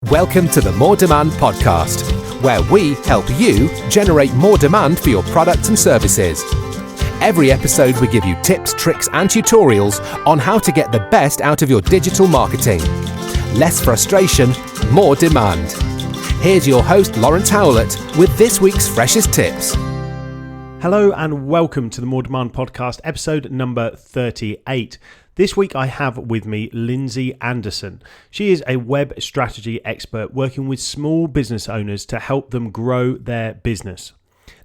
Welcome to the More Demand podcast, where we help you generate more demand for your products and services. Every episode we give you tips, tricks and tutorials on how to get the best out of your digital marketing. Less frustration, more demand. Here's your host Lawrence Howlett with this week's freshest tips. Hello and welcome to the More Demand podcast, episode number 38. This week I have with me Lindsay Anderson. She is a web strategy expert working with small business owners to help them grow their business.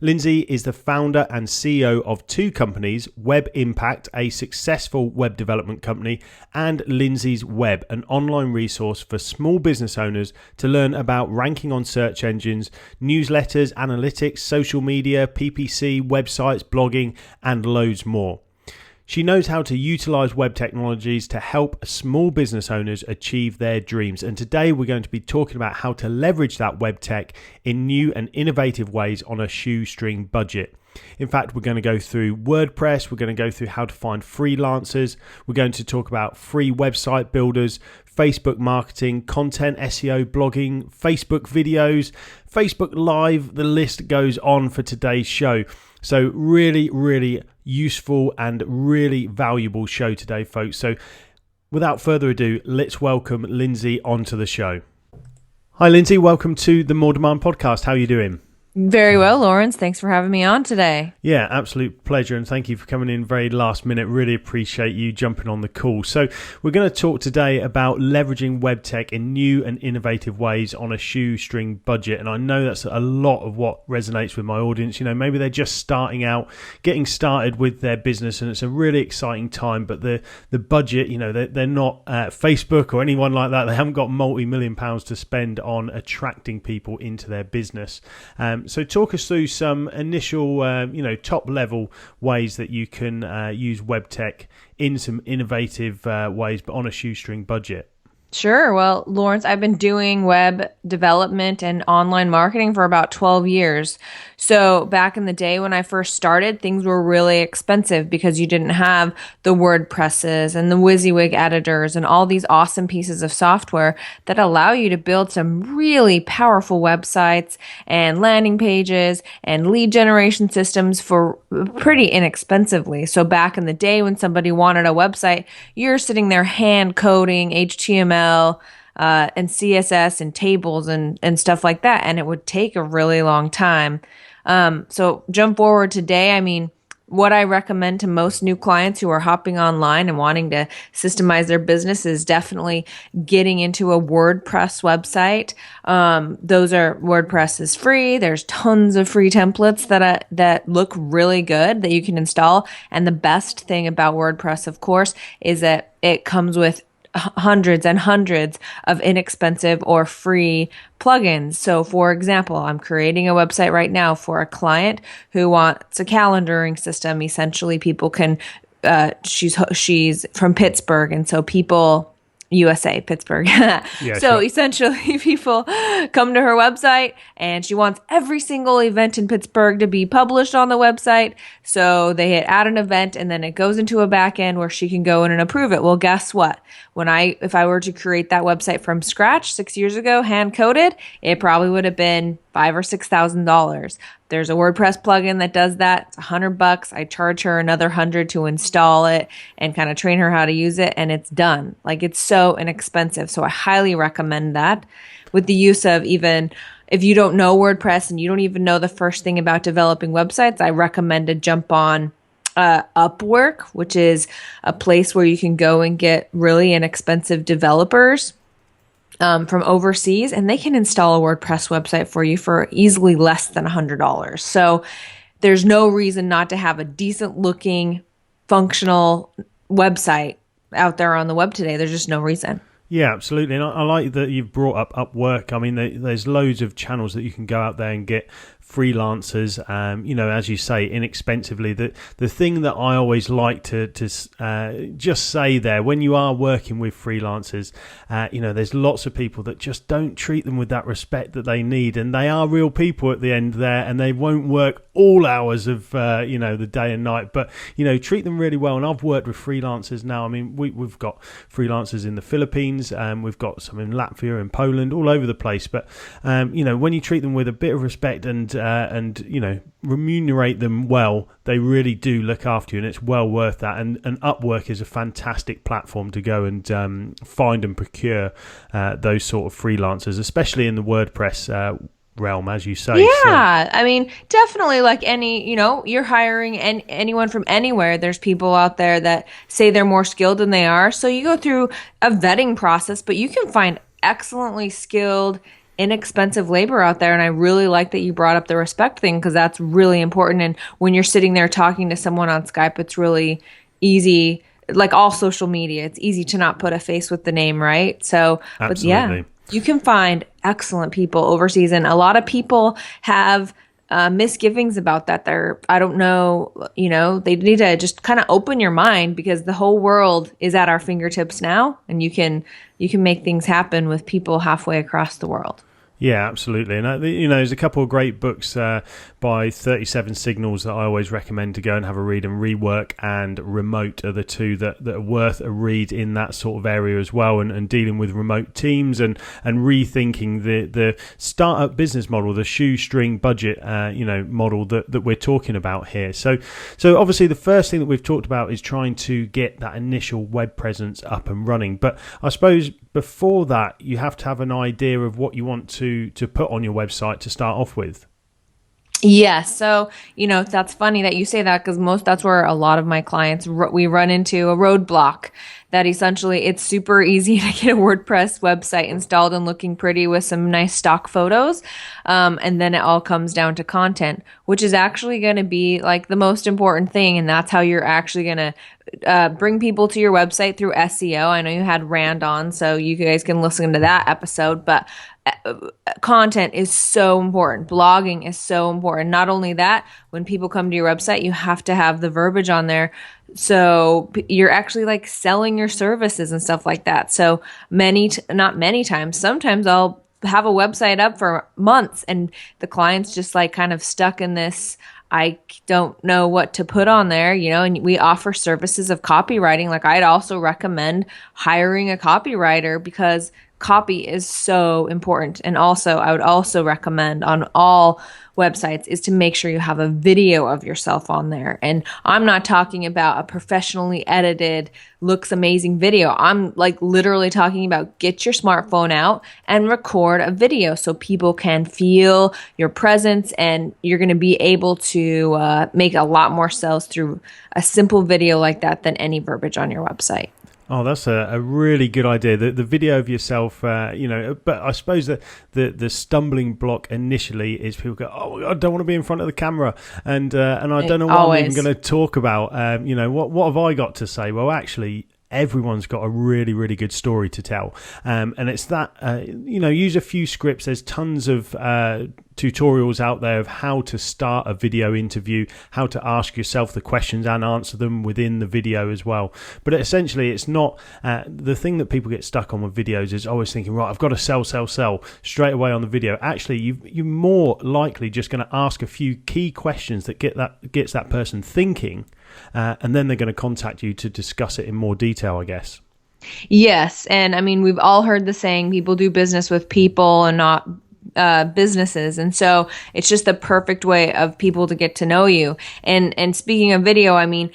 Lindsay is the founder and CEO of two companies, Web Impact, a successful web development company, and Lindsay's Web, an online resource for small business owners to learn about ranking on search engines, newsletters, analytics, social media, PPC, websites, blogging, and loads more. She knows how to utilize web technologies to help small business owners achieve their dreams. And today we're going to be talking about how to leverage that web tech in new and innovative ways on a shoestring budget. In fact, we're going to go through WordPress, we're going to go through how to find freelancers, we're going to talk about free website builders, Facebook marketing, content, SEO, blogging, Facebook videos, Facebook Live, the list goes on for today's show. So really useful and really valuable show today, folks. So without further ado, let's welcome Lindsay onto the show. Hi, Lindsay. Welcome to the More Demand podcast. How are you doing? Very well, Lawrence. Thanks for having me on today. Yeah, absolute pleasure. And thank you for coming in very last minute. Really appreciate you jumping on the call. So we're going to talk today about leveraging web tech in new and innovative ways on a shoestring budget. And I know that's a lot of what resonates with my audience. You know, maybe they're just starting out, getting started with their business, and it's a really exciting time. But the budget, you know, they're not Facebook or anyone like that. They haven't got multi-million pounds to spend on attracting people into their business. So talk us through some initial, top level ways that you can use web tech in some innovative ways, but on a shoestring budget. Sure. Well, Lawrence, I've been doing web development and online marketing for about 12 years. So back in the day when I first started, things were really expensive because you didn't have the WordPresses and the WYSIWYG editors and all these awesome pieces of software that allow you to build some really powerful websites and landing pages and lead generation systems for pretty inexpensively. So back in the day when somebody wanted a website, you're sitting there hand coding HTML and CSS and tables and stuff like that. And it would take a really long time. So jump forward today. I mean, what I recommend to most new clients who are hopping online and wanting to systemize their business is definitely getting into a WordPress website. WordPress is free. There's tons of free templates that look really good that you can install. And the best thing about WordPress, of course, is that it comes with hundreds and hundreds of inexpensive or free plugins. So for example, I'm creating a website right now for a client who wants a calendaring system. Essentially, people can, she's from Pittsburgh. And so USA, Pittsburgh. Essentially, people come to her website and she wants every single event in Pittsburgh to be published on the website. So they hit add an event and then it goes into a back end where she can go in and approve it. Well, guess what? If I were to create that website from scratch 6 years ago, hand coded, it probably would have been $5,000 or $6,000. There's a WordPress plugin that does that. It's $100. I charge her another $100 to install it and kind of train her how to use it, and it's done. Like, it's so inexpensive. So I highly recommend that. With the use of, even if you don't know WordPress and you don't even know the first thing about developing websites, I recommend to jump on Upwork, which is a place where you can go and get really inexpensive developers from overseas, and they can install a WordPress website for you for easily less than $100. So there's no reason not to have a decent looking, functional website out there on the web today. There's just no reason. Yeah, absolutely. And I like that you've brought up Upwork. I mean, there's loads of channels that you can go out there and get freelancers, as you say, inexpensively. The thing that I always like to just say there, when you are working with freelancers, there's lots of people that just don't treat them with that respect that they need, and they are real people at the end there, and they won't work all hours of the day and night, but treat them really well. And I've worked with freelancers now. I mean, we've got freelancers in the Philippines, Philippines. We've got some in Latvia and Poland, all over the place. But when you treat them with a bit of respect and remunerate them well, they really do look after you, and it's well worth that. And Upwork is a fantastic platform to go and find and procure those sort of freelancers, especially in the WordPress realm, as you say. Yeah, I mean, definitely, like you're hiring anyone from anywhere. There's people out there that say they're more skilled than they are. So you go through a vetting process, but you can find excellently skilled, inexpensive labor out there. And I really like that you brought up the respect thing, because that's really important. And when you're sitting there talking to someone on Skype, it's really easy. Like all social media, it's easy to not put a face with the name, right? So, absolutely. But yeah, you can find excellent people overseas, and a lot of people have misgivings about that. I don't know, they need to just kind of open your mind, because the whole world is at our fingertips now, and you can make things happen with people halfway across the world. Yeah, absolutely. And, there's a couple of great books by 37 Signals that I always recommend to go and have a read, and Rework and Remote are the two that are worth a read in that sort of area as well, and dealing with remote teams and rethinking the startup business model, the shoestring budget, model that we're talking about here. So obviously the first thing that we've talked about is trying to get that initial web presence up and running. But I suppose before that, you have to have an idea of what you want to put on your website to start off with. Yes. So, that's funny that you say that, because that's where a lot of my clients, we run into a roadblock, that essentially it's super easy to get a WordPress website installed and looking pretty with some nice stock photos. And then it all comes down to content, which is actually going to be like the most important thing. And that's how you're actually going to bring people to your website through SEO. I know you had Rand on, so you guys can listen to that episode, but content is so important. Blogging is so important. Not only that, when people come to your website, you have to have the verbiage on there. So you're actually like selling your services and stuff like that. So not many times, sometimes I'll have a website up for months and the client's just like kind of stuck in this, I don't know what to put on there, and we offer services of copywriting. Like I'd also recommend hiring a copywriter, because copy is so important. And also, I would also recommend on all websites is to make sure you have a video of yourself on there. And I'm not talking about a professionally edited, looks amazing video. I'm like literally talking about get your smartphone out and record a video so people can feel your presence, and you're going to be able to make a lot more sales through a simple video like that than any verbiage on your website. Oh, that's a really good idea. The video of yourself, but I suppose that the stumbling block initially is people go, oh, I don't want to be in front of the camera, and I don't know what I'm even going to talk about. What have I got to say? Well, actually, everyone's got a really, really good story to tell. And it's that, use a few scripts. There's tons of tutorials out there of how to start a video interview, how to ask yourself the questions and answer them within the video as well. But essentially, it's not the thing that people get stuck on with videos is always thinking, right, I've got to sell straight away on the video. Actually, you're more likely just going to ask a few key questions that gets that person thinking, and then they're going to contact you to discuss it in more detail, I guess. Yes. And I mean, we've all heard the saying, people do business with people and not businesses. And so it's just the perfect way of people to get to know you. And speaking of video, I mean,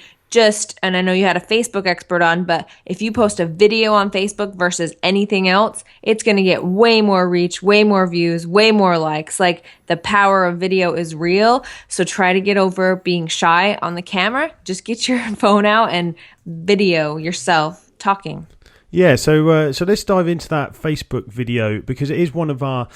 and I know you had a Facebook expert on, but if you post a video on Facebook versus anything else, it's going to get way more reach, way more views, way more likes. Like the power of video is real. So try to get over being shy on the camera. Just get your phone out and video yourself talking. Yeah, so let's dive into that Facebook video, because it is one of our,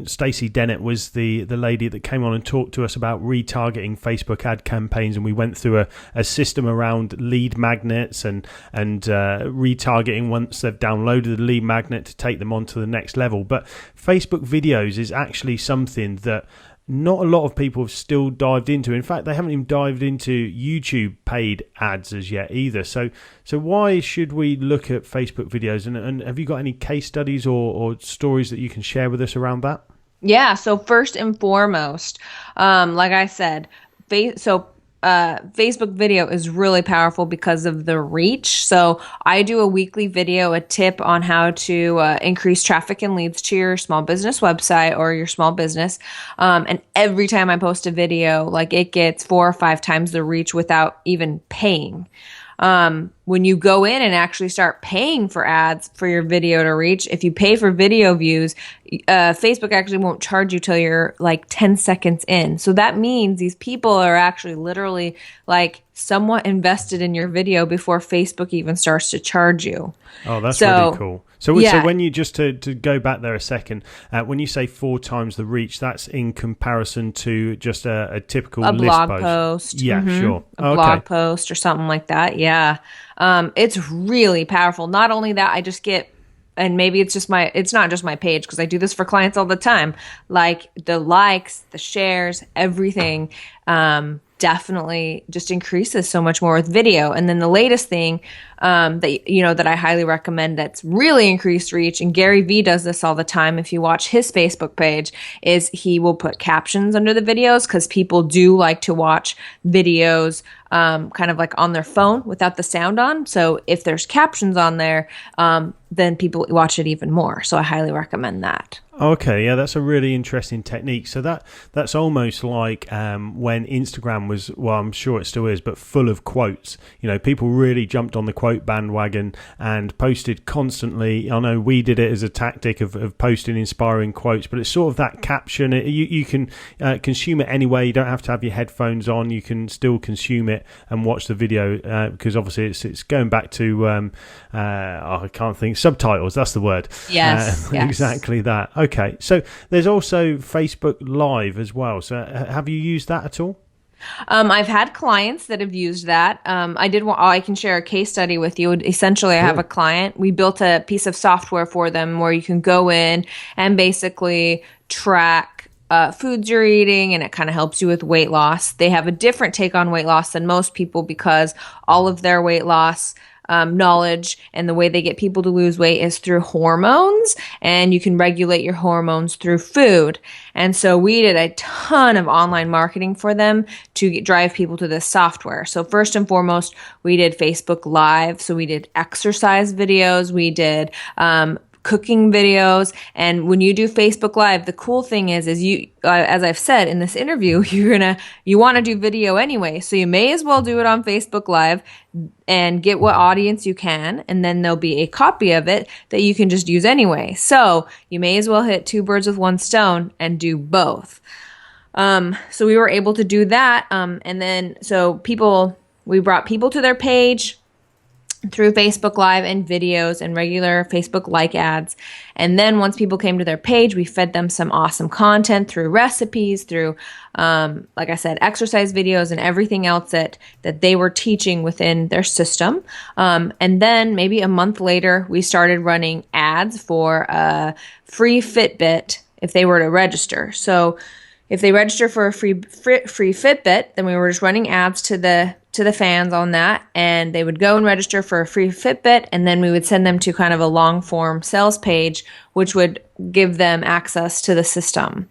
Stacey Dennett was the lady that came on and talked to us about retargeting Facebook ad campaigns, and we went through a system around lead magnets and retargeting once they've downloaded the lead magnet to take them on to the next level. But Facebook videos is actually something that not a lot of people have still dived into. In fact, they haven't even dived into YouTube paid ads as yet either. So why should we look at Facebook videos? And have you got any case studies or stories that you can share with us around that? Yeah. So first and foremost, like I said, Facebook video is really powerful because of the reach. So I do a weekly video, a tip on how to increase traffic and leads to your small business website or your small business. And every time I post a video, like it gets 4 or 5 times the reach without even paying. When you go in and actually start paying for ads for your video to reach, if you pay for video views, Facebook actually won't charge you till you're like 10 seconds in. So that means these people are actually literally like somewhat invested in your video before Facebook even starts to charge you. Oh, that's really cool. So when you, just to go back there a second, when you say 4 times the reach, that's in comparison to just a typical list blog post. Yeah, sure. A blog post or something like that. Yeah. It's really powerful. Not only that, I just get, and maybe it's not just my page, because I do this for clients all the time, like the likes, the shares, everything, definitely just increases so much more with video. And then the latest thing that I highly recommend that's really increased reach, and Gary Vee does this all the time if you watch his Facebook page, is he will put captions under the videos, because people do like to watch videos kind of like on their phone without the sound on. So if there's captions on there, then people watch it even more. So I highly recommend that. Okay, yeah, that's a really interesting technique. So that's almost like when Instagram was, well, I'm sure it still is, but full of quotes. You know, people really jumped on the quote bandwagon and posted constantly. I know we did it as a tactic of posting inspiring quotes, but it's sort of that caption. You can consume it anyway. You don't have to have your headphones on. You can still consume it and watch the video because obviously it's going back to I can't think, subtitles. That's the word. Yes. Exactly that. Okay, so there's also Facebook Live as well. So have you used that at all? I've had clients that have used that. I can share a case study with you. Essentially, I have a client. We built a piece of software for them where you can go in and basically track foods you're eating, and it kind of helps you with weight loss. They have a different take on weight loss than most people, because all of their weight loss knowledge and the way they get people to lose weight is through hormones, and you can regulate your hormones through food. And so we did a ton of online marketing for them to drive people to this software. So first and foremost, we did Facebook Live. So we did exercise videos. We did cooking videos. And when you do Facebook Live, the cool thing is you, as I've said in this interview, you want to do video anyway. So you may as well do it on Facebook Live and get what audience you can. And then there'll be a copy of it that you can just use anyway. So you may as well hit 2 birds with 1 stone and do both. So we were able to do that. And then, we brought people to their page through Facebook Live and videos and regular Facebook like ads. And then once people came to their page, we fed them some awesome content through recipes, through, like I said, exercise videos and everything else that they were teaching within their system. And then maybe a month later, we started running ads for a free Fitbit if they were to register. So if they register for a free Fitbit, then we were just running ads to the fans on that, and they would go and register for a free Fitbit, and then we would send them to kind of a long form sales page, which would give them access to the system.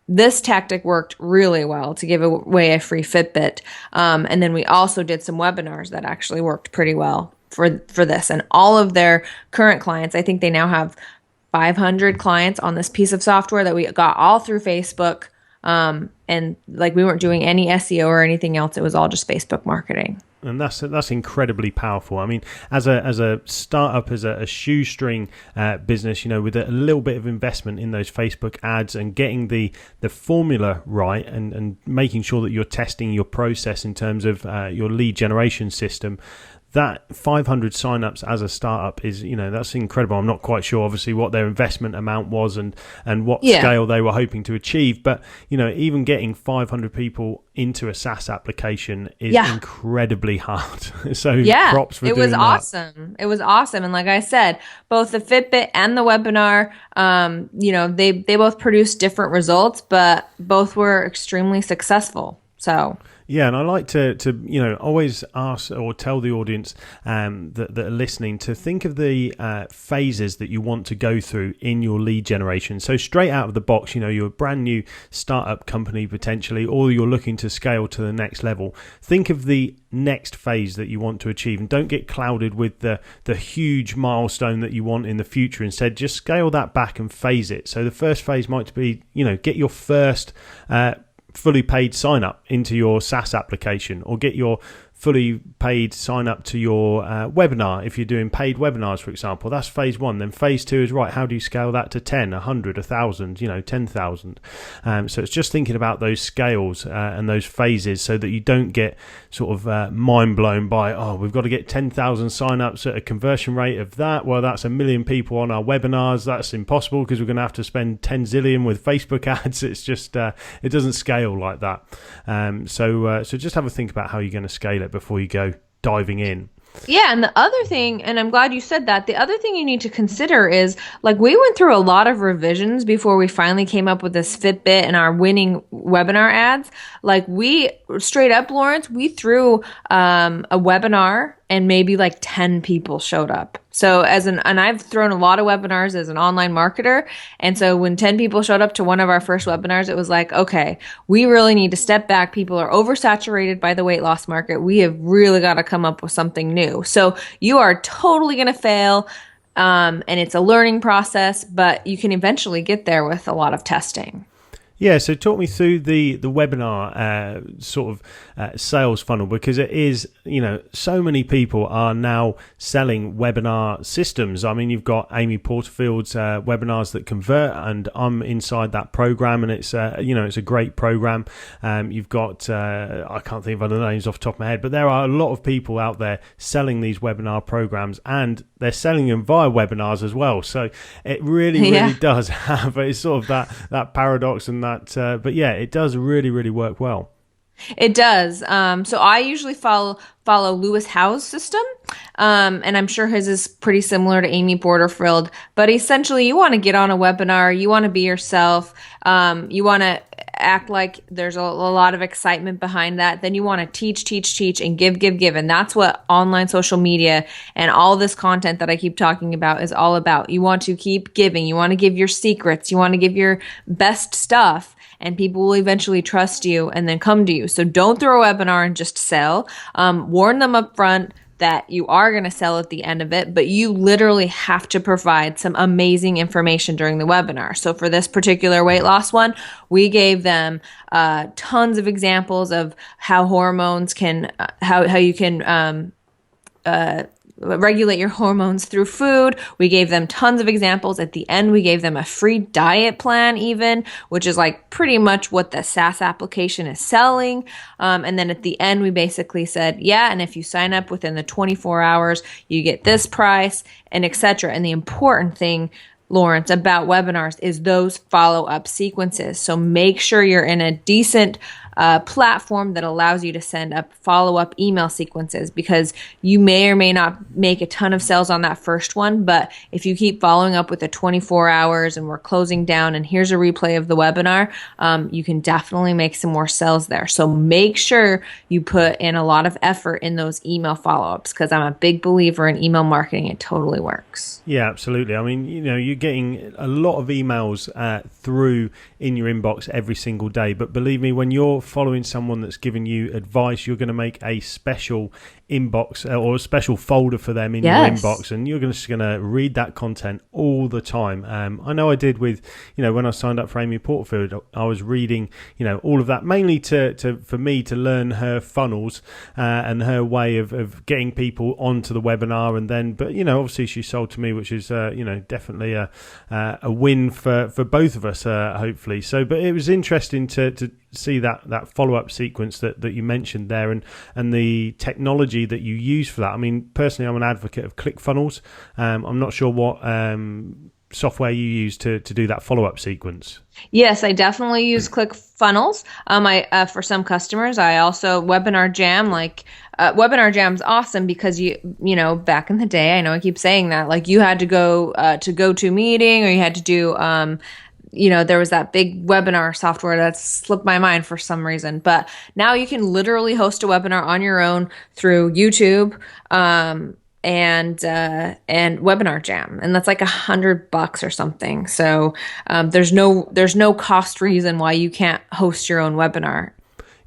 This tactic worked really well to give away a free Fitbit. And then we also did some webinars that actually worked pretty well for this. And all of their current clients, I think they now have 500 clients on this piece of software that we got all through Facebook. And like we weren't doing any SEO or anything else. It was all just Facebook marketing. And that's incredibly powerful. I mean, as a startup, as a shoestring business, with a little bit of investment in those Facebook ads and getting the formula right, and making sure that you're testing your process in terms of your lead generation system. That 500 signups as a startup is, that's incredible. I'm not quite sure, obviously, what their investment amount was and what scale they were hoping to achieve. But, even getting 500 people into a SaaS application is incredibly hard. So props for doing that. It was awesome. It was awesome. And like I said, both the Fitbit and the webinar, they both produced different results, but both were extremely successful. So... Yeah, and I like to always ask or tell the audience that are listening to think of the phases that you want to go through in your lead generation. So straight out of the box, you're a brand new startup company potentially, or you're looking to scale to the next level. Think of the next phase that you want to achieve, and don't get clouded with the huge milestone that you want in the future. Instead, just scale that back and phase it. So the first phase might be, get your first fully paid sign up into your SaaS application, or get your fully paid sign up to your webinar. If you're doing paid webinars, for example, that's phase one. Then phase two is, right, how do you scale that to 10, 100, 1,000, 10,000? So it's just thinking about those scales and those phases, so that you don't get sort of mind blown by, we've got to get 10,000 sign ups at a conversion rate of that. Well, that's 1 million people on our webinars. That's impossible because we're going to have to spend 10 zillion with Facebook ads. It's just, it doesn't scale like that. So just have a think about how you're going to scale it before you go diving in. Yeah, and the other thing, and I'm glad you said that, the other thing you need to consider is, like, we went through a lot of revisions before we finally came up with this Fitbit and our winning webinar ads. Like, we, straight up, Lawrence, we threw a webinar and maybe like 10 people showed up. So and I've thrown a lot of webinars as an online marketer. And so when 10 people showed up to one of our first webinars, it was like, okay, we really need to step back. People are oversaturated by the weight loss market. We have really got to come up with something new. So you are totally going to fail. And it's a learning process, but you can eventually get there with a lot of testing. Yeah, so talk me through the webinar sort of sales funnel, because it is, so many people are now selling webinar systems. I mean, you've got Amy Porterfield's webinars that convert, and I'm inside that program, and it's it's a great program. You've got I can't think of other names off the top of my head, but there are a lot of people out there selling these webinar programs, and they're selling them via webinars as well. So it really does have, it's sort of that paradox and that. But yeah, it does really, really work well. It does. So I usually follow Lewis Howe's system, and I'm sure his is pretty similar to Amy Porterfield. But essentially, you want to get on a webinar, you want to be yourself, you want to act like there's a lot of excitement behind that. Then you want to teach, and give. And that's what online social media and all this content that I keep talking about is all about. You want to keep giving. You want to give your secrets. You want to give your best stuff. And people will eventually trust you and then come to you. So don't throw a webinar and just sell. Warn them up front that you are going to sell at the end of it, but you literally have to provide some amazing information during the webinar. So for this particular weight loss one, we gave them tons of examples of how hormones can, how you can regulate your hormones through food. We gave them tons of examples. At the end, we gave them a free diet plan even, which is like pretty much what the SaaS application is selling. And then at the end, we basically said, yeah, and if you sign up within the 24 hours, you get this price, and etc. And the important thing, Lawrence, about webinars is those follow-up sequences. So make sure you're in a decent platform that allows you to send up follow-up email sequences, because you may or may not make a ton of sales on that first one, but if you keep following up with the 24 hours and we're closing down and here's a replay of the webinar, you can definitely make some more sales there. So make sure you put in a lot of effort in those email follow-ups, because I'm a big believer in email marketing. It totally works. Yeah, absolutely. I mean, you're getting a lot of emails through in your inbox every single day, but believe me, when you're following someone that's giving you advice, you're going to make a special inbox or a special folder for them in your inbox, and you're just going to read that content all the time. I know I did with, when I signed up for Amy Porterfield, I was reading, all of that, mainly for me to learn her funnels and her way of getting people onto the webinar. And then, but obviously she sold to me, which is definitely a win for both of us, hopefully. So, but it was interesting to see that follow-up sequence that you mentioned there, and the technology that you use for that. I mean, personally, I'm an advocate of ClickFunnels. I'm not sure what software you use to do that follow-up sequence. Yes, I definitely use ClickFunnels. I for some customers, I also Webinar Jam. Webinar Jam's awesome because you back in the day, I know I keep saying that, like you had to go to GoToMeeting, or you had to do there was that big webinar software that slipped my mind for some reason. But now you can literally host a webinar on your own through YouTube and Webinar Jam, and that's like $100 or something. So there's no cost reason why you can't host your own webinar.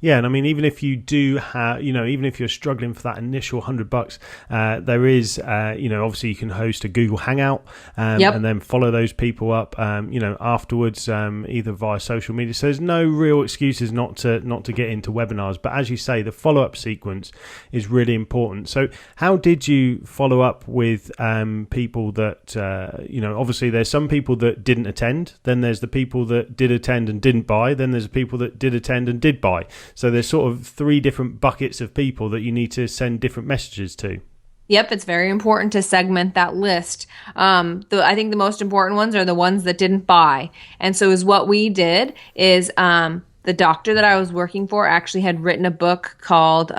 Yeah, and I mean, even if you do have, even if you're struggling for that initial $100, there is, obviously you can host a Google Hangout and then follow those people up, afterwards, either via social media. So there's no real excuses not to get into webinars. But as you say, the follow-up sequence is really important. So how did you follow up with people that, obviously there's some people that didn't attend, then there's the people that did attend and didn't buy, then there's the people that did attend and did buy. So there's sort of 3 different buckets of people that you need to send different messages to. Yep, it's very important to segment that list. I think the most important ones are the ones that didn't buy. And so what we did is the doctor that I was working for actually had written a book called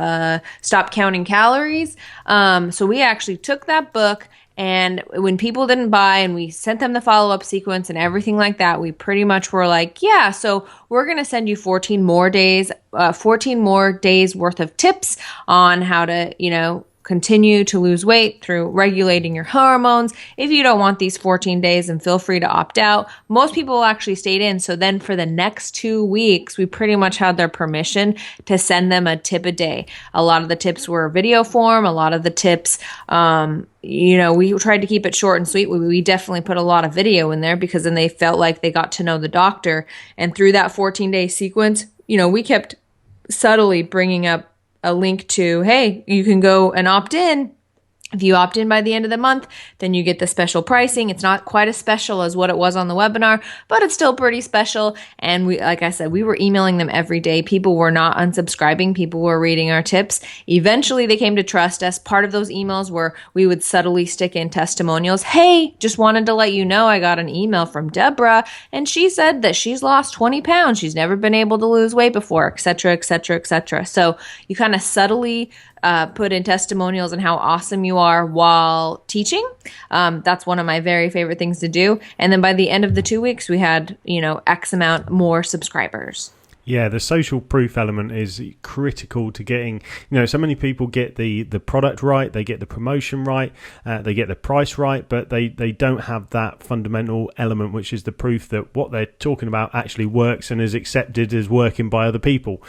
Stop Counting Calories. So we actually took that book, and when people didn't buy and we sent them the follow-up sequence and everything like that, we pretty much were like, yeah, so we're going to send you 14 more days worth of tips on how to, continue to lose weight through regulating your hormones. If you don't want these 14 days, then feel free to opt out. Most people actually stayed in. So then for the next 2 weeks, we pretty much had their permission to send them a tip a day. A lot of the tips were video form. A lot of the tips, we tried to keep it short and sweet. We definitely put a lot of video in there because then they felt like they got to know the doctor. And through that 14-day sequence, we kept subtly bringing up a link to, hey, you can go and opt in. If you opt in by the end of the month, then you get the special pricing. It's not quite as special as what it was on the webinar, but it's still pretty special. And like I said, we were emailing them every day. People were not unsubscribing. People were reading our tips. Eventually, they came to trust us. Part of those emails were we would subtly stick in testimonials. Hey, just wanted to let you know I got an email from Deborah, and she said that she's lost 20 pounds. She's never been able to lose weight before, et cetera, et cetera, et cetera. So you kind of subtly put in testimonials and how awesome you are while teaching. That's one of my very favorite things to do. And then by the end of the 2 weeks, we had, X amount more subscribers. Yeah, the social proof element is critical to getting, so many people get the product right, they get the promotion right, they get the price right, but they don't have that fundamental element, which is the proof that what they're talking about actually works and is accepted as working by other people.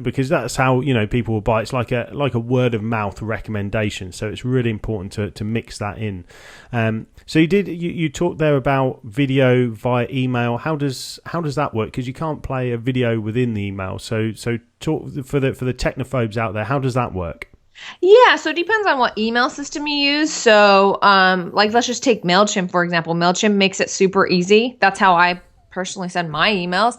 Because that's how, people will buy. It's like a word of mouth recommendation. So it's really important to mix that in. So you talked there about video via email. How does that work? Because you can't play a video within the email. So talk for the technophobes out there. How does that work? Yeah, so it depends on what email system you use. So let's just take MailChimp, for example. MailChimp makes it super easy. That's how I personally send my emails.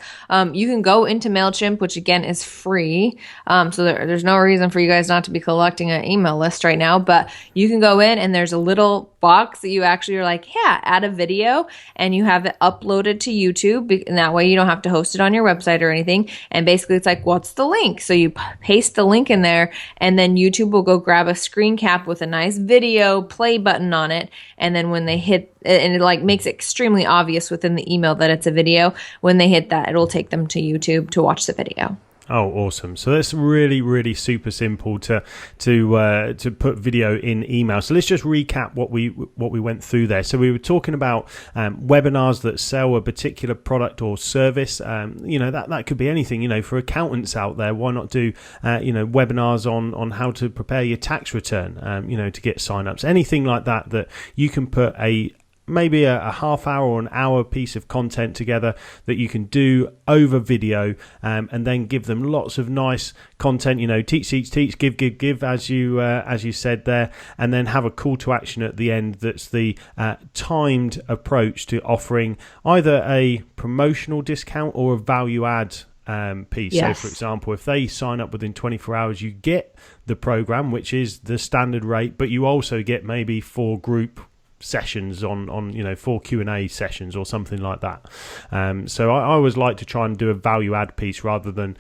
You can go into MailChimp, which again is free. So there's no reason for you guys not to be collecting an email list right now, but you can go in and there's a little box that you actually are like, yeah, add a video, and you have it uploaded to YouTube. And that way you don't have to host it on your website or anything. And basically it's like, what's the link? So you paste the link in there, and then YouTube will go grab a screen cap with a nice video play button on it. And then when they hit, and it makes it extremely obvious within the email that it's a video. When they hit that, it'll take them to YouTube to watch the video. Oh, awesome! So that's really, really super simple to put video in email. So let's just recap what we went through there. So we were talking about webinars that sell a particular product or service. That could be anything. For accountants out there, why not do webinars on how to prepare your tax return? To get signups, anything like that you can put maybe a half hour or an hour piece of content together that you can do over video, and then give them lots of nice content, teach, give, as you said there, and then have a call to action at the end that's the timed approach to offering either a promotional discount or a value add piece. Yes. So for example, if they sign up within 24 hours, you get the program, which is the standard rate, but you also get maybe 4 group sessions on 4 Q&A sessions or something like that. So I always like to try and do a value add piece rather than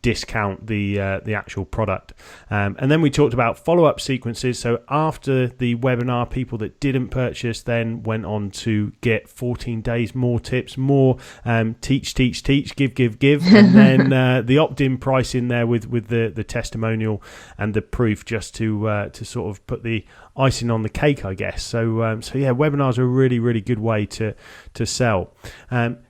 discount the actual product. And then we talked about follow-up sequences. So after the webinar, people that didn't purchase then went on to get 14 days, more tips, more teach, give, and then the opt-in price in there with the testimonial and the proof, just to sort of put the icing on the cake, I guess. So yeah, webinars are a really, really good way to sell.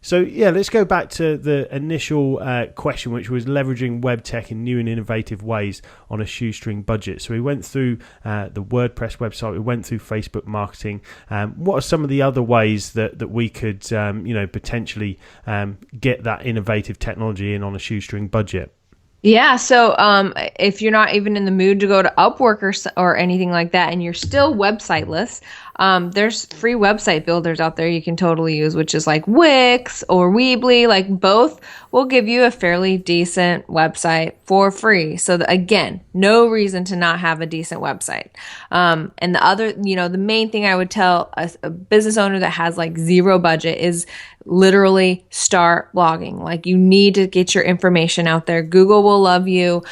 So yeah, let's go back to the initial question, which was leveraging web tech in new and innovative ways on a shoestring budget. So we went through the WordPress website, we went through Facebook marketing. What are some of the other ways that we could potentially get that innovative technology in on a shoestring budget? Yeah, so if you're not even in the mood to go to Upwork or anything like that, and you're still websiteless, there's free website builders out there you can totally use, which is like Wix or Weebly. Like, both will give you a fairly decent website for free. So again, no reason to not have a decent website. And the other, the main thing I would tell a business owner that has like zero budget is literally start blogging. Like, you need to get your information out there. Google will love you.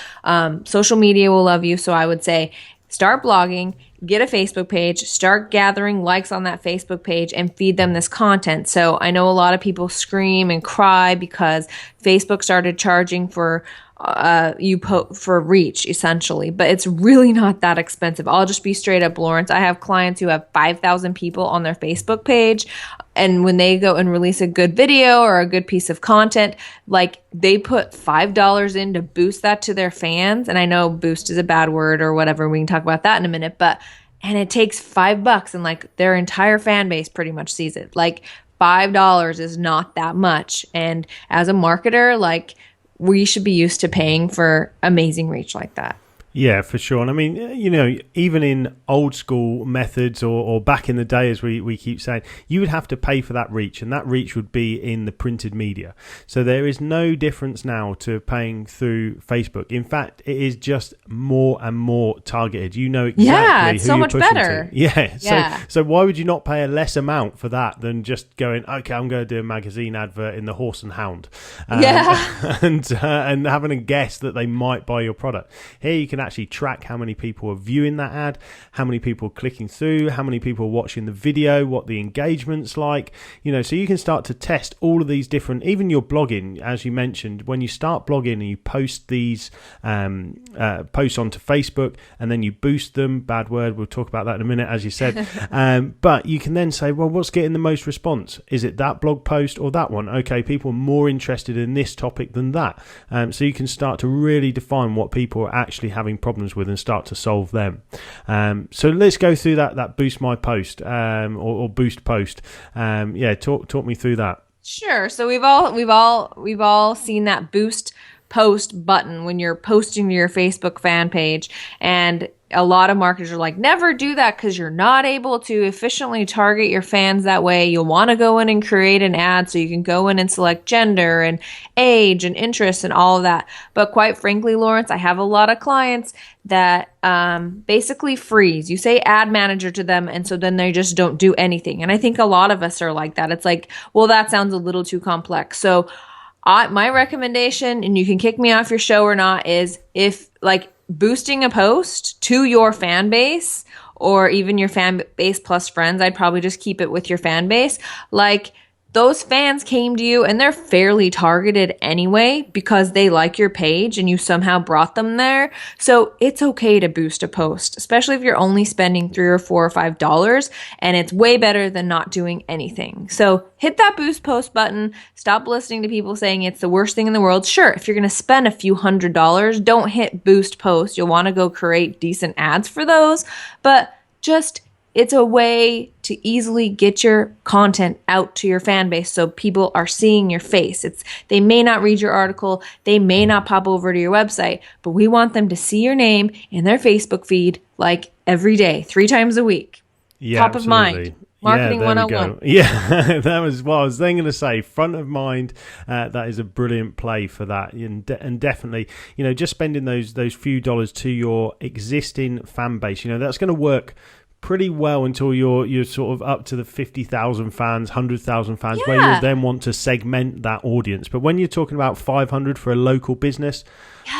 Social media will love you. So I would say start blogging, get a Facebook page, start gathering likes on that Facebook page, and feed them this content. So I know a lot of people scream and cry because Facebook started charging for for reach, essentially, but it's really not that expensive. I'll just be straight up, Lawrence. I have clients who have 5,000 people on their Facebook page, and when they go and release a good video or a good piece of content, like, they put $5 in to boost that to their fans. And I know boost is a bad word or whatever. We can talk about that in a minute, and it takes $5, and like their entire fan base pretty much sees it. Like, $5 is not that much. And as a marketer, like, we should be used to paying for amazing reach like that. Yeah, for sure. And I mean, even in old school methods or back in the day, as we keep saying, you would have to pay for that reach, and that reach would be in the printed media. So there is no difference now to paying through Facebook. In fact, it is just more and more targeted. You know exactly it's who so you're much pushing better. to. Yeah. So why would you not pay a less amount for that than just going, okay, I'm going to do a magazine advert in the Horse and Hound, and having a guess that they might buy your product. Here you can actually track how many people are viewing that ad, how many people are clicking through, how many people are watching the video, what the engagement's like, so you can start to test all of these different, even your blogging, as you mentioned, when you start blogging and you post these posts onto Facebook and then you boost them, bad word, we'll talk about that in a minute, as you said, but you can then say, well, what's getting the most response? Is it that blog post or that one? Okay, people are more interested in this topic than that. So you can start to really define what people are actually having problems with and start to solve them. So let's go through that boost my post or boost post. Talk me through that. Sure. So we've all seen that boost post button when you're posting to your Facebook fan page, and a lot of marketers are like, never do that because you're not able to efficiently target your fans that way. You'll want to go in and create an ad so you can go in and select gender and age and interests and all of that. But quite frankly, Lawrence, I have a lot of clients that basically freeze. You say ad manager to them, and so then they just don't do anything. And I think a lot of us are like that. It's like, well, that sounds a little too complex. So my recommendation, and you can kick me off your show or not, is if like boosting a post to your fan base or even your fan base plus friends, I'd probably just keep it with your fan base. Like, those fans came to you and they're fairly targeted anyway because they like your page and you somehow brought them there. So it's okay to boost a post, especially if you're only spending $3 or $4 or $5, and it's way better than not doing anything. So hit that boost post button. Stop listening to people saying it's the worst thing in the world. Sure, if you're going to spend a few $100s, don't hit boost post. You'll want to go create decent ads for those, but just it's a way to easily get your content out to your fan base so people are seeing your face. They may not read your article, they may not pop over to your website, but we want them to see your name in their Facebook feed like every day, 3 times a week. Yeah, Top absolutely. of mind. Marketing 101. Yeah, that was what I was then going to say. Front of mind, that is a brilliant play for that. And definitely, just spending those few dollars to your existing fan base, that's going to work pretty well until you're sort of up to the 50,000 fans, 100,000 fans, where you then want to segment that audience. But when you're talking about 500 for a local business,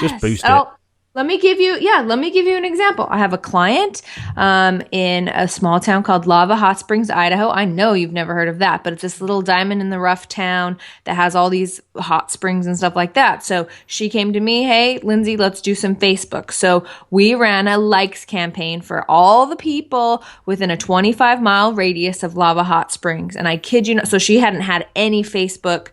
just boost it. Let me give you an example. I have a client in a small town called Lava Hot Springs, Idaho. I know you've never heard of that, but it's this little diamond in the rough town that has all these hot springs and stuff like that. So she came to me, hey, Lindsay, let's do some Facebook. So we ran a likes campaign for all the people within a 25-mile radius of Lava Hot Springs. And I kid you not, so she hadn't had any Facebook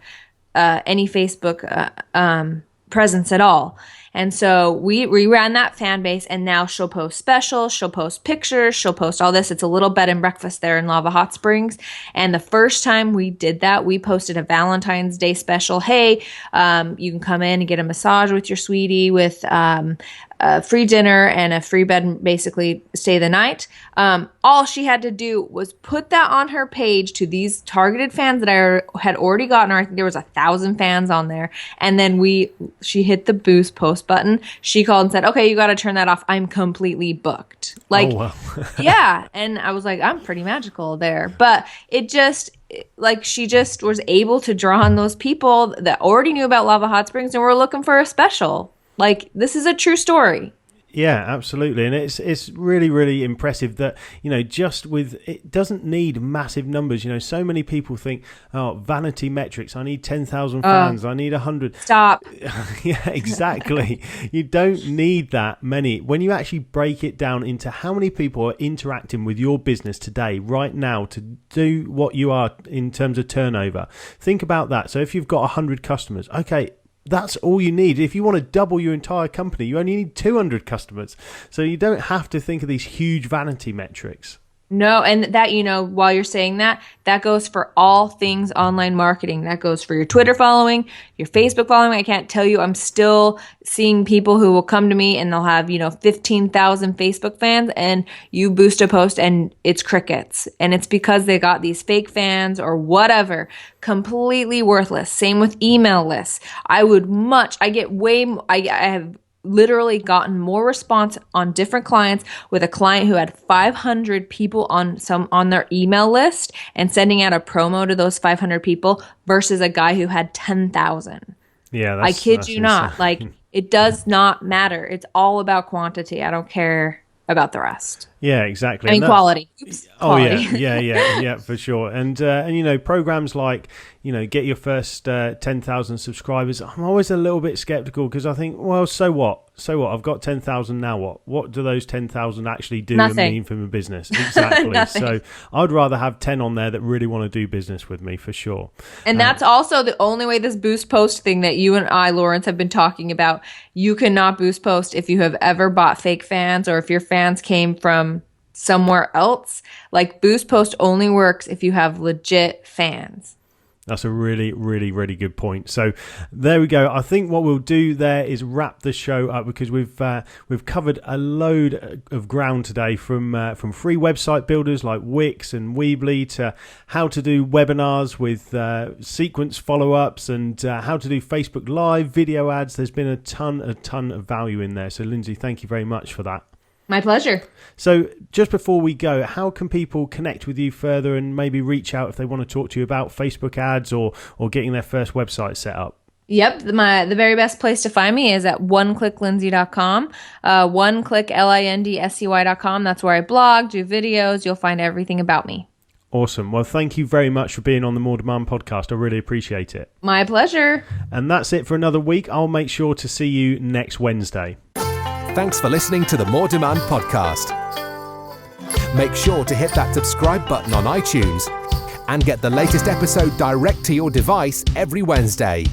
presence at all. And so we ran that fan base, and now she'll post specials, she'll post pictures, she'll post all this. It's a little bed and breakfast there in Lava Hot Springs. And the first time we did that, we posted a Valentine's Day special. Hey, you can come in and get a massage with your sweetie with a free dinner and a free bed and basically stay the night. All she had to do was put that on her page to these targeted fans that I had already gotten her. I think there was 1,000 fans on there. And then she hit the boost post button. She called and said, okay, you got to turn that off. I'm completely booked. Like, oh, wow. yeah. And I was like, I'm pretty magical there. But it just, like, she just was able to draw on those people that already knew about Lava Hot Springs and were looking for a special. Like, this is a true story. Yeah, absolutely. And it's really, really impressive that, just with, it doesn't need massive numbers. So many people think, oh, vanity metrics, I need 10,000 fans, I need 100. Stop. Yeah, exactly. You don't need that many. When you actually break it down into how many people are interacting with your business today, right now, to do what you are in terms of turnover, think about that. So if you've got 100 customers, okay, that's all you need. If you want to double your entire company, you only need 200 customers. So you don't have to think of these huge vanity metrics. No, and that, while you're saying that, that goes for all things online marketing. That goes for your Twitter following, your Facebook following. I can't tell you, I'm still seeing people who will come to me and they'll have, 15,000 Facebook fans, and you boost a post and it's crickets. And it's because they got these fake fans or whatever, completely worthless. Same with email lists. I have literally gotten more response on different clients with a client who had 500 people on their email list and sending out a promo to those 500 people versus a guy who had 10,000. Yeah, I kid you not. Like, it does not matter. It's all about quantity. I don't care about the rest. Yeah, exactly. I mean, quality. Oops, quality. Oh, yeah, for sure. And programs like, get your first 10,000 subscribers. I'm always a little bit skeptical because I think, well, so what? I've got 10,000, now what? What do those 10,000 actually do and mean for my business? Exactly. So I'd rather have 10 on there that really want to do business with me, for sure. And that's also the only way this boost post thing that you and I, Lawrence, have been talking about. You cannot boost post if you have ever bought fake fans or if your fans came from somewhere else. Like, boost post only works if you have legit fans. That's a really, really, really good point. So there we go. I think what we'll do there is wrap the show up because we've covered a load of ground today, from free website builders like Wix and Weebly to how to do webinars with sequence follow-ups and how to do Facebook Live video ads. There's been a ton of value in there. So Lindsay, thank you very much for that. My pleasure. So just before we go, how can people connect with you further and maybe reach out if they want to talk to you about Facebook ads or getting their first website set up? Yep. The very best place to find me is at oneclicklindsay.com, oneclicklindsay.com. That's where I blog, do videos. You'll find everything about me. Awesome. Well, thank you very much for being on the More Demand podcast. I really appreciate it. My pleasure. And that's it for another week. I'll make sure to see you next Wednesday. Thanks for listening to the More Demand podcast. Make sure to hit that subscribe button on iTunes and get the latest episode direct to your device every Wednesday.